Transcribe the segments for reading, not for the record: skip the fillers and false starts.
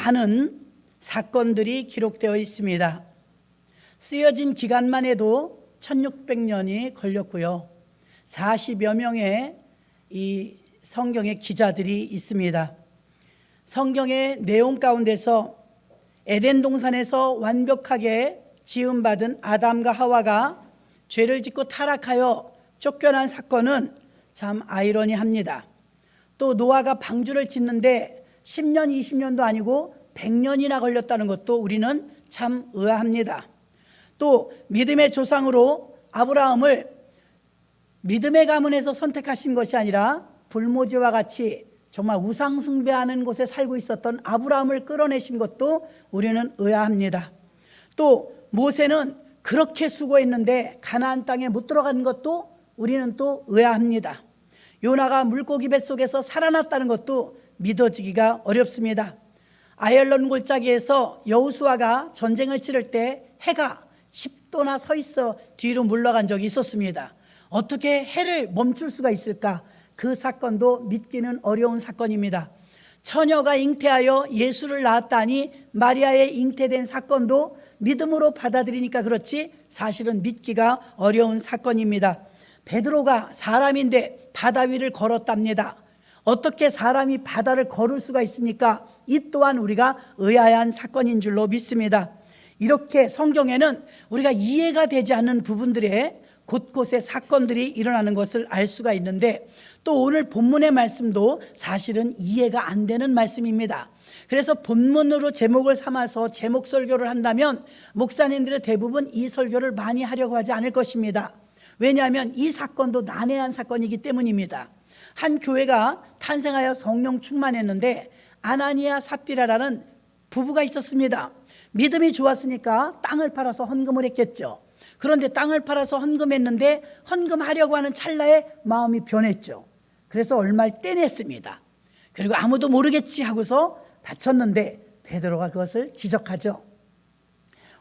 많은 사건들이 기록되어 있습니다. 쓰여진 기간만 해도 1600년이 걸렸고요. 40여 명의 이 성경의 기자들이 있습니다. 성경의 내용 가운데서 에덴 동산에서 완벽하게 지음받은 아담과 하와가 죄를 짓고 타락하여 쫓겨난 사건은 참 아이러니합니다. 또 노아가 방주를 짓는데 10년, 20년도 아니고 100년이나 걸렸다는 것도 우리는 참 의아합니다. 또 믿음의 조상으로 아브라함을 믿음의 가문에서 선택하신 것이 아니라 불모지와 같이 정말 우상 숭배하는 곳에 살고 있었던 아브라함을 끌어내신 것도 우리는 의아합니다. 또 모세는 그렇게 수고했는데 가나안 땅에 못 들어간 것도 우리는 또 의아합니다. 요나가 물고기 뱃속에서 살아났다는 것도 믿어지기가 어렵습니다. 아열론 골짜기에서 여호수아가 전쟁을 치를 때 해가 10도나 서 있어 뒤로 물러간 적이 있었습니다. 어떻게 해를 멈출 수가 있을까? 그 사건도 믿기는 어려운 사건입니다. 처녀가 잉태하여 예수를 낳았다니 마리아의 잉태된 사건도 믿음으로 받아들이니까 그렇지 사실은 믿기가 어려운 사건입니다. 베드로가 사람인데 바다 위를 걸었답니다. 어떻게 사람이 바다를 걸을 수가 있습니까? 이 또한 우리가 의아한 사건인 줄로 믿습니다. 이렇게 성경에는 우리가 이해가 되지 않는 부분들에 곳곳에 사건들이 일어나는 것을 알 수가 있는데, 또 오늘 본문의 말씀도 사실은 이해가 안 되는 말씀입니다. 그래서 본문으로 제목을 삼아서 제목 설교를 한다면 목사님들의 대부분 이 설교를 많이 하려고 하지 않을 것입니다. 왜냐하면 이 사건도 난해한 사건이기 때문입니다. 한 교회가 탄생하여 성령 충만했는데 아나니아 삽비라라는 부부가 있었습니다. 믿음이 좋았으니까 땅을 팔아서 헌금을 했겠죠. 그런데 땅을 팔아서 헌금했는데 헌금하려고 하는 찰나에 마음이 변했죠. 그래서 얼마를 떼냈습니다. 그리고 아무도 모르겠지 하고서 바쳤는데 베드로가 그것을 지적하죠.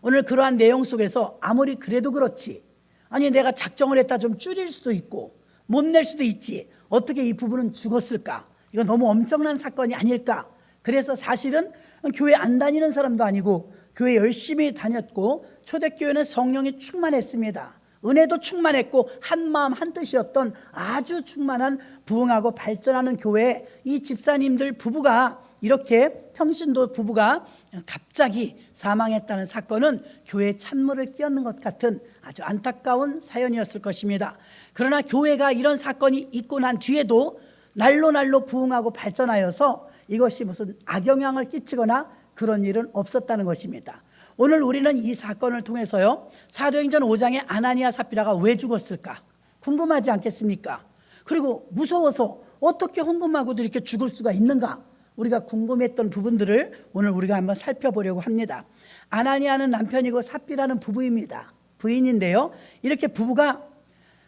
오늘 그러한 내용 속에서 아무리 그래도 그렇지, 아니 내가 작정을 했다 좀 줄일 수도 있고 못 낼 수도 있지, 어떻게 이 부부는 죽었을까? 이건 너무 엄청난 사건이 아닐까? 그래서 사실은 교회 안 다니는 사람도 아니고 교회 열심히 다녔고 초대교회는 성령이 충만했습니다. 은혜도 충만했고 한마음 한뜻이었던 아주 충만한 부흥하고 발전하는 교회에 이 집사님들 부부가 이렇게 평신도 부부가 갑자기 사망했다는 사건은 교회에 찬물을 끼얹는 것 같은 아주 안타까운 사연이었을 것입니다. 그러나 교회가 이런 사건이 있고 난 뒤에도 날로 부흥하고 발전하여서 이것이 무슨 악영향을 끼치거나 그런 일은 없었다는 것입니다. 오늘 우리는 이 사건을 통해서요, 사도행전 5장의 아나니아 삽비라가 왜 죽었을까 궁금하지 않겠습니까? 그리고 무서워서 어떻게 헌금하고도 이렇게 죽을 수가 있는가, 우리가 궁금했던 부분들을 오늘 우리가 한번 살펴보려고 합니다. 아나니아는 남편이고 삽비라는 부부입니다. 부인인데요, 이렇게 부부가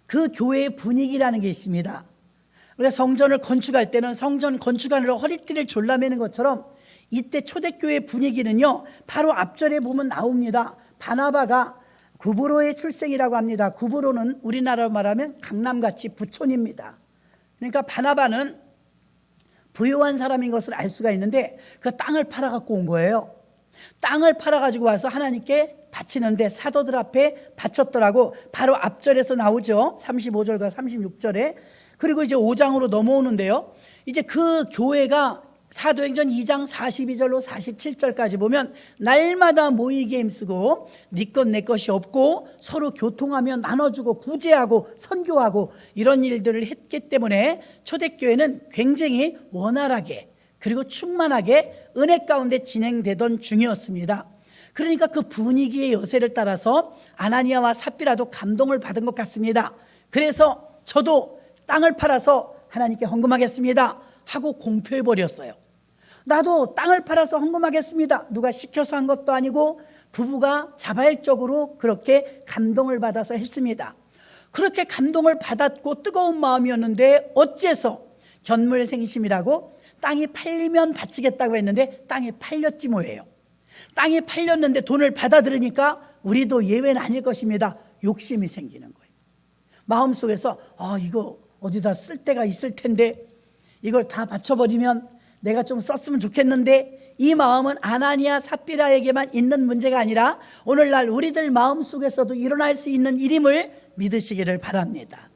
그 교회의 분위기라는 게 있습니다. 우리가 성전을 건축할 때는 성전 건축하느라 허리띠를 졸라매는 것처럼 이때 초대교회 분위기는요, 바로 앞절에 보면 나옵니다. 바나바가 구브로의 출생이라고 합니다. 구브로는 우리나라로 말하면 강남같이 부촌입니다. 그러니까 바나바는 부유한 사람인 것을 알 수가 있는데 그 땅을 팔아갖고 온 거예요. 땅을 팔아가지고 와서 하나님께 바치는데 사도들 앞에 바쳤더라고. 바로 앞절에서 나오죠. 35절과 36절에. 그리고 이제 5장으로 넘어오는데요, 이제 그 교회가 사도행전 2장 42절로 47절까지 보면 날마다 모이게 힘쓰고 네 것 내 것이 없고 서로 교통하며 나눠주고 구제하고 선교하고 이런 일들을 했기 때문에 초대교회는 굉장히 원활하게 그리고 충만하게 은혜 가운데 진행되던 중이었습니다. 그러니까 그 분위기의 여세를 따라서 아나니아와 삽비라도 감동을 받은 것 같습니다. 그래서 저도 땅을 팔아서 하나님께 헌금하겠습니다 하고 공표해버렸어요. 나도 땅을 팔아서 헌금하겠습니다. 누가 시켜서 한 것도 아니고 부부가 자발적으로 그렇게 감동을 받아서 했습니다. 그렇게 감동을 받았고 뜨거운 마음이었는데 어째서 견물생심이라고 땅이 팔리면 바치겠다고 했는데 땅이 팔렸지 뭐예요. 땅이 팔렸는데 돈을 받아 들으니까 우리도 예외는 아닐 것입니다. 욕심이 생기는 거예요. 마음속에서 이거 어디다 쓸 데가 있을 텐데 이걸 다 바쳐버리면 내가 좀 썼으면 좋겠는데, 이 마음은 아나니아 삽비라에게만 있는 문제가 아니라 오늘날 우리들 마음속에서도 일어날 수 있는 일임을 믿으시기를 바랍니다.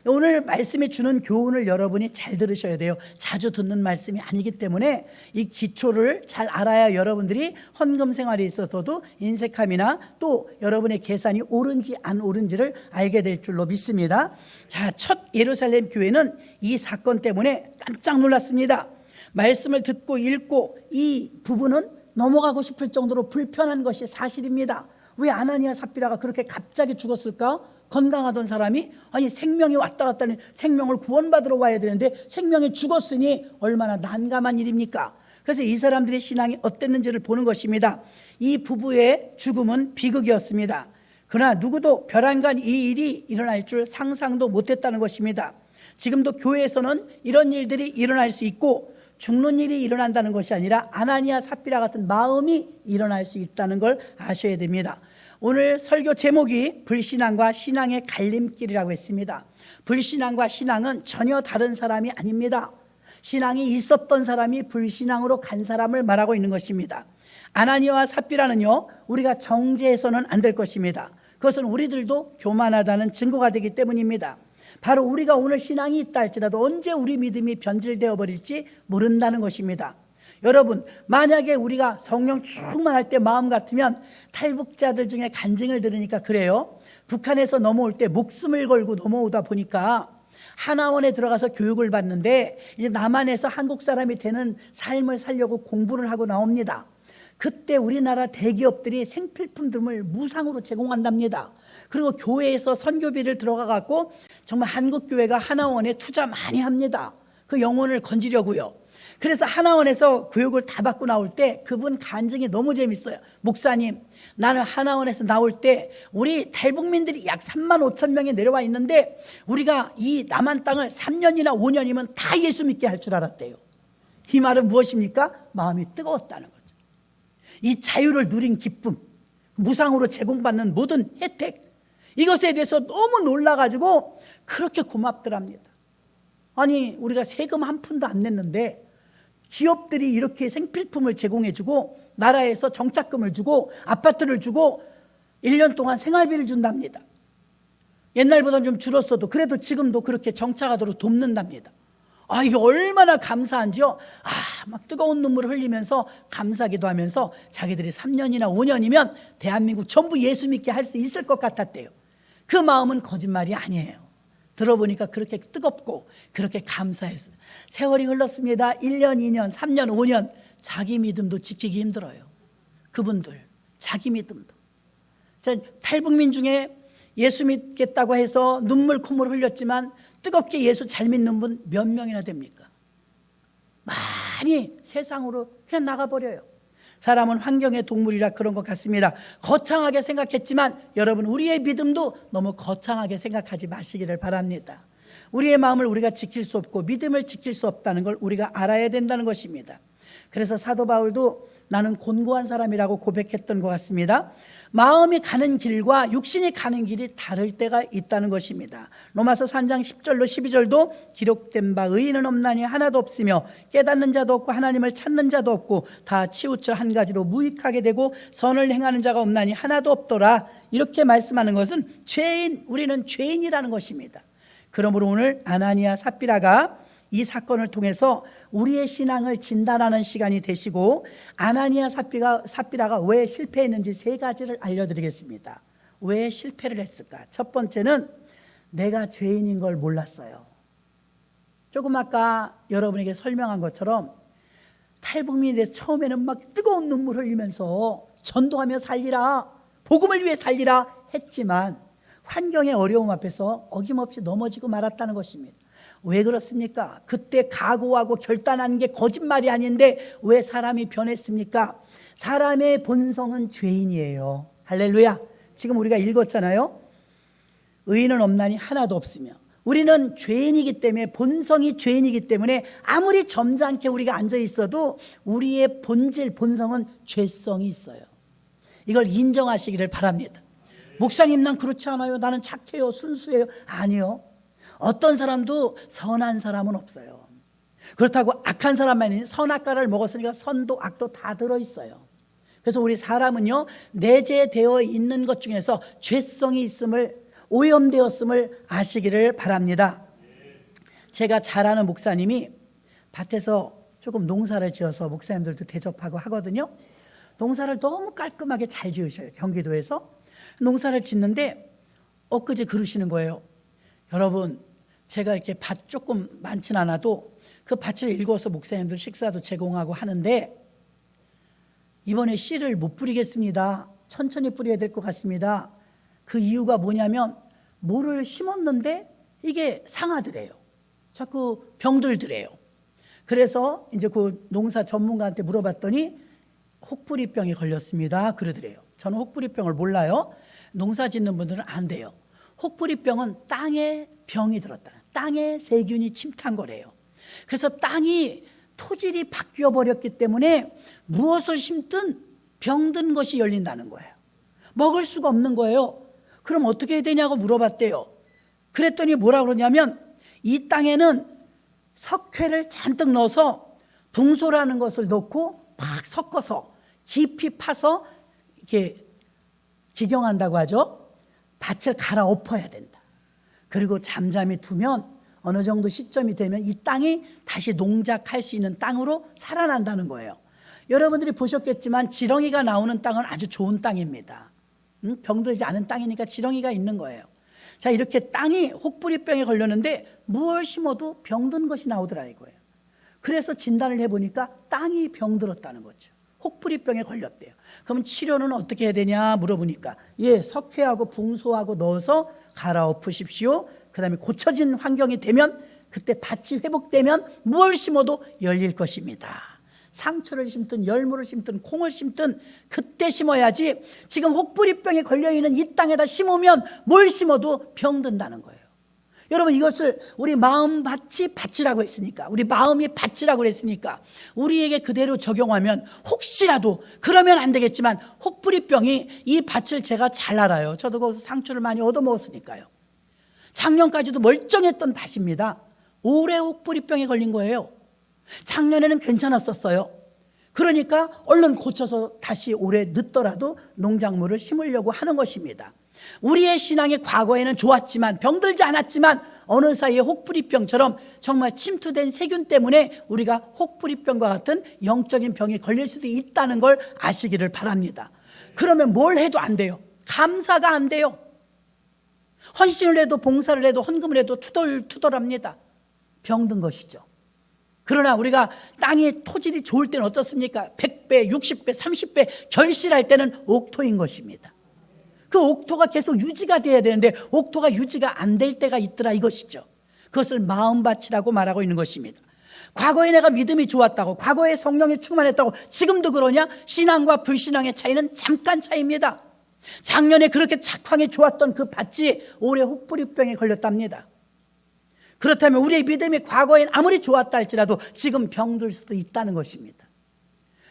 오늘 말씀이 주는 교훈을 여러분이 잘 들으셔야 돼요. 자주 듣는 말씀이 아니기 때문에 이 기초를 잘 알아야 여러분들이 헌금 생활에 있어서도 인색함이나 또 여러분의 계산이 옳은지 안 옳은지를 알게 될 줄로 믿습니다. 자, 첫 예루살렘 교회는 이 사건 때문에 깜짝 놀랐습니다. 말씀을 듣고 읽고 이 부분은 넘어가고 싶을 정도로 불편한 것이 사실입니다. 왜 아나니아 삽비라가 그렇게 갑자기 죽었을까? 건강하던 사람이 아니 생명이 왔다 갔다 하는 생명을 구원받으러 와야 되는데 생명이 죽었으니 얼마나 난감한 일입니까? 그래서 이 사람들의 신앙이 어땠는지를 보는 것입니다. 이 부부의 죽음은 비극이었습니다. 그러나 누구도 별안간 이 일이 일어날 줄 상상도 못했다는 것입니다. 지금도 교회에서는 이런 일들이 일어날 수 있고 죽는 일이 일어난다는 것이 아니라 아나니아 삽비라 같은 마음이 일어날 수 있다는 걸 아셔야 됩니다. 오늘 설교 제목이 불신앙과 신앙의 갈림길이라고 했습니다. 불신앙과 신앙은 전혀 다른 사람이 아닙니다. 신앙이 있었던 사람이 불신앙으로 간 사람을 말하고 있는 것입니다. 아나니아와 삽비라는요, 우리가 정죄해서는 안 될 것입니다. 그것은 우리들도 교만하다는 증거가 되기 때문입니다. 바로 우리가 오늘 신앙이 있다 할지라도 언제 우리 믿음이 변질되어 버릴지 모른다는 것입니다. 여러분, 만약에 우리가 성령 충만할 때 마음 같으면 탈북자들 중에 간증을 들으니까 그래요. 북한에서 넘어올 때 목숨을 걸고 넘어오다 보니까 하나원에 들어가서 교육을 받는데 이제 남한에서 한국 사람이 되는 삶을 살려고 공부를 하고 나옵니다. 그때 우리나라 대기업들이 생필품 등을 무상으로 제공한답니다. 그리고 교회에서 선교비를 들어가 갖고 정말 한국 교회가 하나원에 투자 많이 합니다. 그 영혼을 건지려고요. 그래서 하나원에서 교육을 다 받고 나올 때 그분 간증이 너무 재밌어요. 목사님, 나는 하나원에서 나올 때 우리 탈북민들이 약 3만 5천 명이 내려와 있는데 우리가 이 남한 땅을 3년이나 5년이면 다 예수 믿게 할 줄 알았대요. 이 말은 무엇입니까? 마음이 뜨거웠다는 거죠. 이 자유를 누린 기쁨, 무상으로 제공받는 모든 혜택, 이것에 대해서 너무 놀라가지고 그렇게 고맙더랍니다. 아니, 우리가 세금 한 푼도 안 냈는데 기업들이 이렇게 생필품을 제공해주고 나라에서 정착금을 주고 아파트를 주고 1년 동안 생활비를 준답니다. 옛날보다는 좀 줄었어도 그래도 지금도 그렇게 정착하도록 돕는답니다. 아, 이게 얼마나 감사한지요. 막 뜨거운 눈물을 흘리면서 감사기도 하면서 자기들이 3년이나 5년이면 대한민국 전부 예수 믿게 할 수 있을 것 같았대요. 그 마음은 거짓말이 아니에요. 들어보니까 그렇게 뜨겁고 그렇게 감사했어요. 세월이 흘렀습니다. 1년, 2년, 3년, 5년 자기 믿음도 지키기 힘들어요. 그분들 자기 믿음도. 탈북민 중에 예수 믿겠다고 해서 눈물 콧물 흘렸지만 뜨겁게 예수 잘 믿는 분 몇 명이나 됩니까? 많이 세상으로 그냥 나가버려요. 사람은 환경의 동물이라 그런 것 같습니다. 거창하게 생각했지만 여러분, 우리의 믿음도 너무 거창하게 생각하지 마시기를 바랍니다. 우리의 마음을 우리가 지킬 수 없고 믿음을 지킬 수 없다는 걸 우리가 알아야 된다는 것입니다. 그래서 사도 바울도 나는 곤고한 사람이라고 고백했던 것 같습니다. 마음이 가는 길과 육신이 가는 길이 다를 때가 있다는 것입니다. 로마서 3장 10절로 12절도 기록된 바 의인은 없나니 하나도 없으며 깨닫는 자도 없고 하나님을 찾는 자도 없고 다 치우쳐 한 가지로 무익하게 되고 선을 행하는 자가 없나니 하나도 없더라. 이렇게 말씀하는 것은 우리는 죄인이라는 것입니다. 그러므로 오늘 아나니아 삽비라가 이 사건을 통해서 우리의 신앙을 진단하는 시간이 되시고 아나니아 삽비라가 왜 실패했는지 세 가지를 알려드리겠습니다. 왜 실패를 했을까? 첫 번째는 내가 죄인인 걸 몰랐어요. 조금 아까 여러분에게 설명한 것처럼 탈북민에 대해서 처음에는 막 뜨거운 눈물 흘리면서 전도하며 살리라, 복음을 위해 살리라 했지만 환경의 어려움 앞에서 어김없이 넘어지고 말았다는 것입니다. 왜 그렇습니까? 그때 각오하고 결단한 게 거짓말이 아닌데 왜 사람이 변했습니까? 사람의 본성은 죄인이에요. 할렐루야. 지금 우리가 읽었잖아요. 의인은 없나니 하나도 없으며. 우리는 죄인이기 때문에, 본성이 죄인이기 때문에 아무리 점잖게 우리가 앉아 있어도 우리의 본질, 본성은 죄성이 있어요. 이걸 인정하시기를 바랍니다. 목사님, 난 그렇지 않아요. 나는 착해요, 순수해요. 아니요. 어떤 사람도 선한 사람은 없어요. 그렇다고 악한 사람만이 선악과를 먹었으니까 선도 악도 다 들어있어요. 그래서 우리 사람은요, 내재되어 있는 것 중에서 죄성이 있음을, 오염되었음을 아시기를 바랍니다. 제가 잘 아는 목사님이 밭에서 조금 농사를 지어서 목사님들도 대접하고 하거든요. 농사를 너무 깔끔하게 잘 지으셔요. 경기도에서 농사를 짓는데 엊그제 그러시는 거예요. 여러분, 제가 이렇게 밭 조금 많진 않아도 그 밭을 일궈서 목사님들 식사도 제공하고 하는데 이번에 씨를 못 뿌리겠습니다. 천천히 뿌려야 될 것 같습니다. 그 이유가 뭐냐면 뭐를 심었는데 이게 상하더래요. 자꾸 병들더래요. 그래서 이제 그 농사 전문가한테 물어봤더니 혹부리병에 걸렸습니다. 그러더래요. 저는 혹부리병을 몰라요. 농사 짓는 분들은 안 돼요. 혹부리병은 땅에 병이 들었다. 땅에 세균이 침투한 거래요. 그래서 땅이 토질이 바뀌어 버렸기 때문에 무엇을 심든 병든 것이 열린다는 거예요. 먹을 수가 없는 거예요. 그럼 어떻게 해야 되냐고 물어봤대요. 그랬더니 뭐라 그러냐면 이 땅에는 석회를 잔뜩 넣어서 붕소라는 것을 넣고 막 섞어서 깊이 파서 이렇게 기경한다고 하죠. 밭을 갈아엎어야 된다. 그리고 잠잠히 두면 어느 정도 시점이 되면 이 땅이 다시 농작할 수 있는 땅으로 살아난다는 거예요. 여러분들이 보셨겠지만 지렁이가 나오는 땅은 아주 좋은 땅입니다. 병들지 않은 땅이니까 지렁이가 있는 거예요. 자, 이렇게 땅이 혹부리병에 걸렸는데 무엇을 심어도 병든 것이 나오더라 이거예요. 그래서 진단을 해보니까 땅이 병들었다는 거죠. 혹부리병에 걸렸대요. 그럼 치료는 어떻게 해야 되냐 물어보니까 석회하고 붕소하고 넣어서 갈아엎으십시오. 그 다음에 고쳐진 환경이 되면 그때 밭이 회복되면 무엇을 심어도 열릴 것입니다. 상추를 심든 열무를 심든 콩을 심든 그때 심어야지 지금 혹부리병에 걸려있는 이 땅에다 심으면 뭘 심어도 병든다는 거예요. 여러분, 이것을 우리 마음밭이 밭이라고 했으니까, 우리 마음이 밭이라고 그랬으니까 우리에게 그대로 적용하면 혹시라도, 그러면 안 되겠지만 혹부리병이 이 밭을 제가 잘 알아요. 저도 거기서 상추를 많이 얻어먹었으니까요. 작년까지도 멀쩡했던 밭입니다. 올해 혹부리병에 걸린 거예요. 작년에는 괜찮았었어요. 그러니까 얼른 고쳐서 다시 올해 늦더라도 농작물을 심으려고 하는 것입니다. 우리의 신앙이 과거에는 좋았지만 병들지 않았지만 어느 사이에 혹부리병처럼 정말 침투된 세균 때문에 우리가 혹부리병과 같은 영적인 병이 걸릴 수도 있다는 걸 아시기를 바랍니다. 그러면 뭘 해도 안 돼요. 감사가 안 돼요. 헌신을 해도 봉사를 해도 헌금을 해도 투덜투덜합니다. 병든 것이죠. 그러나 우리가 땅의 토질이 좋을 때는 어떻습니까? 100배, 60배, 30배 결실할 때는 옥토인 것입니다. 그 옥토가 계속 유지가 돼야 되는데 옥토가 유지가 안 될 때가 있더라 이것이죠. 그것을 마음밭이라고 말하고 있는 것입니다. 과거에 내가 믿음이 좋았다고, 과거에 성령이 충만했다고 지금도 그러냐? 신앙과 불신앙의 차이는 잠깐 차이입니다. 작년에 그렇게 작황이 좋았던 그 밭이 올해 혹부리병에 걸렸답니다. 그렇다면 우리의 믿음이 과거엔 아무리 좋았다 할지라도 지금 병들 수도 있다는 것입니다.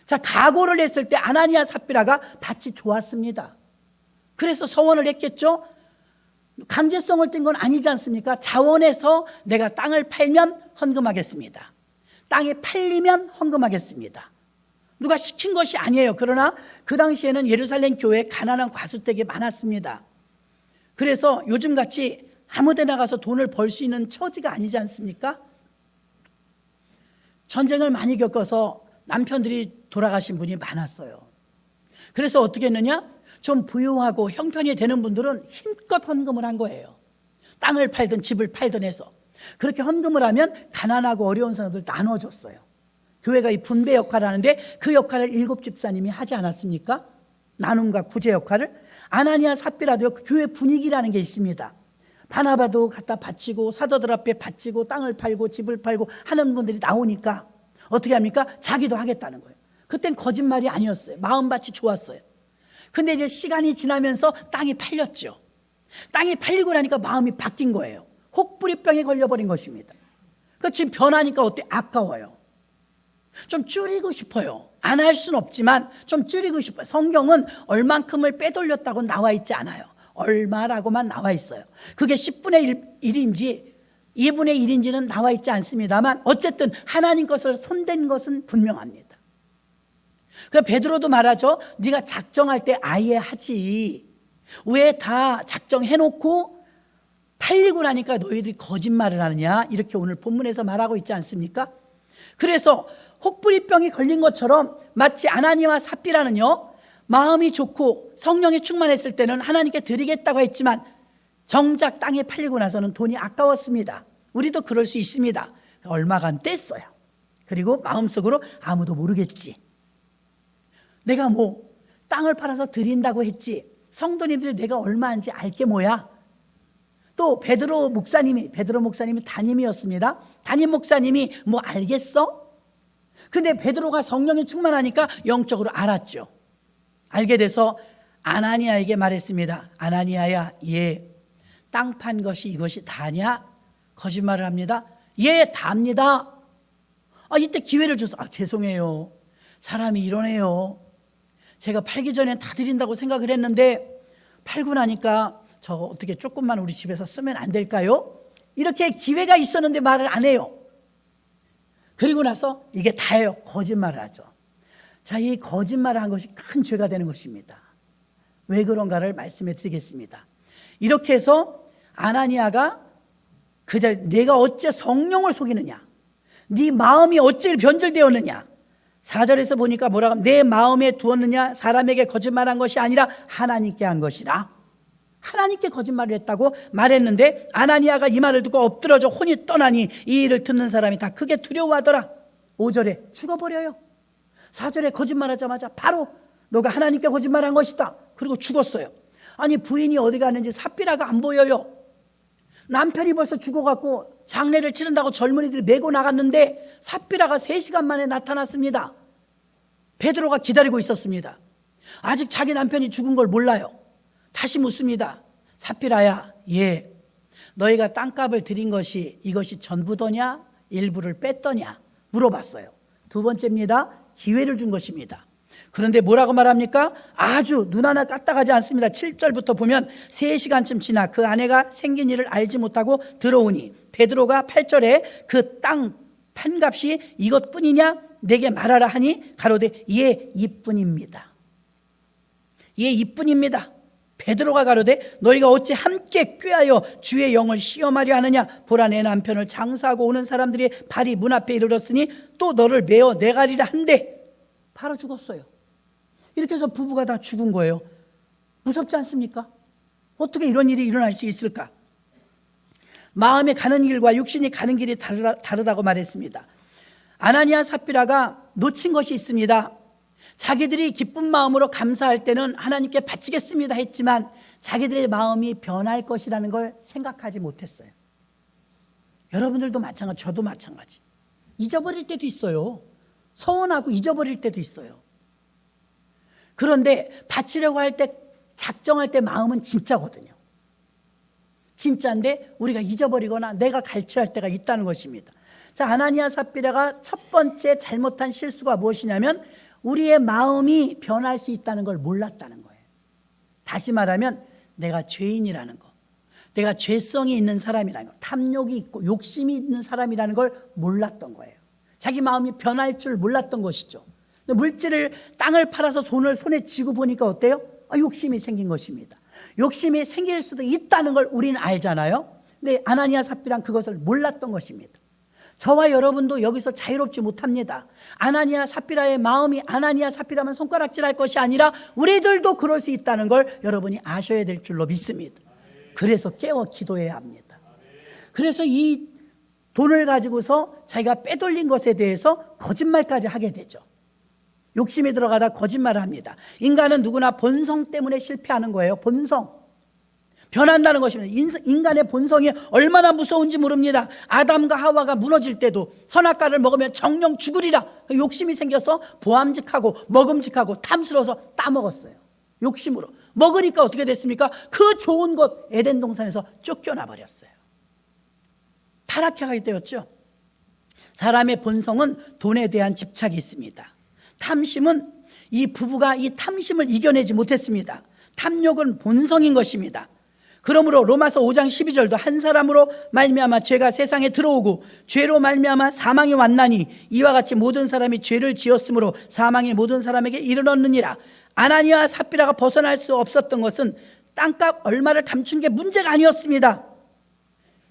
자, 각오를 했을 때 아나니아 삽비라가 밭이 좋았습니다. 그래서 서원을 했겠죠. 강제성을 띈 건 아니지 않습니까? 자원해서 내가 땅을 팔면 헌금하겠습니다. 땅이 팔리면 헌금하겠습니다. 누가 시킨 것이 아니에요. 그러나 그 당시에는 예루살렘 교회에 가난한 과수댁이 많았습니다. 그래서 요즘같이 아무데나 가서 돈을 벌 수 있는 처지가 아니지 않습니까? 전쟁을 많이 겪어서 남편들이 돌아가신 분이 많았어요. 그래서 어떻게 했느냐? 좀 부유하고 형편이 되는 분들은 힘껏 헌금을 한 거예요. 땅을 팔든 집을 팔든 해서. 그렇게 헌금을 하면 가난하고 어려운 사람들 나눠줬어요. 교회가 이 분배 역할을 하는데 그 역할을 7집사님이 하지 않았습니까? 나눔과 구제 역할을. 아나니아 삽비라도요, 교회 분위기라는 게 있습니다. 바나바도 갖다 바치고 사도들 앞에 바치고 땅을 팔고 집을 팔고 하는 분들이 나오니까 어떻게 합니까? 자기도 하겠다는 거예요. 그땐 거짓말이 아니었어요. 마음밭이 좋았어요. 근데 이제 시간이 지나면서 땅이 팔렸죠. 땅이 팔리고 나니까 마음이 바뀐 거예요. 혹부리병에 걸려버린 것입니다. 그 지금 변하니까 어때? 아까워요. 좀 줄이고 싶어요. 안 할 수는 없지만 좀 줄이고 싶어요. 성경은 얼만큼을 빼돌렸다고 나와 있지 않아요. 얼마라고만 나와 있어요. 그게 10분의 1인지 2분의 1인지는 나와 있지 않습니다만 어쨌든 하나님 것을 손댄 것은 분명합니다. 그래서 베드로도 말하죠. 네가 작정할 때 아예 하지. 왜 다 작정해놓고 팔리고 나니까 너희들이 거짓말을 하느냐. 이렇게 오늘 본문에서 말하고 있지 않습니까? 그래서 혹부리병이 걸린 것처럼 마치 아나니아와 삽비라는요, 마음이 좋고 성령이 충만했을 때는 하나님께 드리겠다고 했지만 정작 땅에 팔리고 나서는 돈이 아까웠습니다. 우리도 그럴 수 있습니다. 얼마간 뗐어요. 그리고 마음속으로 아무도 모르겠지. 내가 뭐 땅을 팔아서 드린다고 했지. 성도님들이 내가 얼마인지 알게 뭐야. 또 베드로 목사님이 담임이었습니다. 담임 목사님이 뭐 알겠어? 근데 베드로가 성령이 충만하니까 영적으로 알았죠. 알게 돼서 아나니아에게 말했습니다. 아나니아야, 땅 판 것이 이것이 다냐? 거짓말을 합니다. 다입니다. 이때 기회를 줘서 죄송해요. 사람이 이러네요. 제가 팔기 전에 다 드린다고 생각을 했는데 팔고 나니까 저 어떻게 조금만 우리 집에서 쓰면 안 될까요? 이렇게 기회가 있었는데 말을 안 해요. 그리고 나서 이게 다예요. 거짓말을 하죠. 자, 이 거짓말을 한 것이 큰 죄가 되는 것입니다. 왜 그런가를 말씀해 드리겠습니다. 이렇게 해서 아나니아가 그 자리에 내가 어째 성령을 속이느냐, 네 마음이 어째 변질되었느냐. 4절에서 보니까 뭐라고 하면 내 마음에 두었느냐, 사람에게 거짓말한 것이 아니라 하나님께 한 것이라. 하나님께 거짓말을 했다고 말했는데 아나니아가 이 말을 듣고 엎드러져 혼이 떠나니 이 일을 듣는 사람이 다 크게 두려워하더라. 5절에 죽어버려요. 4절에 거짓말하자마자 바로 너가 하나님께 거짓말한 것이다. 그리고 죽었어요. 아니, 부인이 어디 갔는지 삽비라가 안 보여요. 남편이 벌써 죽어갖고 장례를 치른다고 젊은이들이 메고 나갔는데 삽비라가 3시간 만에 나타났습니다. 베드로가 기다리고 있었습니다. 아직 자기 남편이 죽은 걸 몰라요. 다시 묻습니다. 삽비라야, 너희가 땅값을 드린 것이 이것이 전부더냐, 일부를 뺐더냐 물어봤어요. 두 번째입니다. 기회를 준 것입니다. 그런데 뭐라고 말합니까? 아주 눈 하나 까딱하지 않습니다. 7절부터 보면 3시간쯤 지나 그 아내가 생긴 일을 알지 못하고 들어오니 베드로가 8절에 그 땅 판값이 이것뿐이냐 내게 말하라 하니 가로되 이뿐입니다. 이뿐입니다. 베드로가 가로되 너희가 어찌 함께 꾀하여 주의 영을 시험하려 하느냐. 보라, 내 남편을 장사하고 오는 사람들이 발이 문 앞에 이르렀으니 또 너를 메어 내가리라 한데 바로 죽었어요. 이렇게 해서 부부가 다 죽은 거예요. 무섭지 않습니까? 어떻게 이런 일이 일어날 수 있을까? 마음에 가는 길과 육신이 가는 길이 다르다고 말했습니다. 아나니아 삽비라가 놓친 것이 있습니다. 자기들이 기쁜 마음으로 감사할 때는 하나님께 바치겠습니다 했지만 자기들의 마음이 변할 것이라는 걸 생각하지 못했어요. 여러분들도 마찬가지, 저도 마찬가지. 잊어버릴 때도 있어요. 서운하고 잊어버릴 때도 있어요. 그런데 바치려고 할 때, 작정할 때 마음은 진짜거든요. 진짜인데 우리가 잊어버리거나 내가 갈취할 때가 있다는 것입니다. 자, 아나니아 삽비라가 첫 번째 잘못한 실수가 무엇이냐면 우리의 마음이 변할 수 있다는 걸 몰랐다는 거예요. 다시 말하면 내가 죄인이라는 거, 내가 죄성이 있는 사람이라는 거, 탐욕이 있고 욕심이 있는 사람이라는 걸 몰랐던 거예요. 자기 마음이 변할 줄 몰랐던 것이죠. 물질을, 땅을 팔아서 돈을 손에 쥐고 보니까 어때요? 욕심이 생긴 것입니다. 욕심이 생길 수도 있다는 걸 우리는 알잖아요. 근데 아나니아 삽비라는 그것을 몰랐던 것입니다. 저와 여러분도 여기서 자유롭지 못합니다. 아나니아 삽비라의 마음이 아나니아 삽비라만 손가락질할 것이 아니라 우리들도 그럴 수 있다는 걸 여러분이 아셔야 될 줄로 믿습니다. 그래서 깨워 기도해야 합니다. 그래서 이 돈을 가지고서 자기가 빼돌린 것에 대해서 거짓말까지 하게 되죠. 욕심이 들어가다 거짓말을 합니다. 인간은 누구나 본성 때문에 실패하는 거예요. 본성. 변한다는 것입니다. 인간의 본성이 얼마나 무서운지 모릅니다. 아담과 하와가 무너질 때도 선악과를 먹으면 정령 죽으리라 욕심이 생겨서 보암직하고 먹음직하고 탐스러워서 따먹었어요. 욕심으로. 먹으니까 어떻게 됐습니까? 그 좋은 곳 에덴 동산에서 쫓겨나 버렸어요. 타락해가게 되었죠. 사람의 본성은 돈에 대한 집착이 있습니다. 탐심은 이 부부가 이 탐심을 이겨내지 못했습니다. 탐욕은 본성인 것입니다. 그러므로 로마서 5장 12절도 한 사람으로 말미암아 죄가 세상에 들어오고 죄로 말미암아 사망이 왔나니 이와 같이 모든 사람이 죄를 지었으므로 사망이 모든 사람에게 이르렀느니라. 아나니아와 삽비라가 벗어날 수 없었던 것은 땅값 얼마를 감춘 게 문제가 아니었습니다.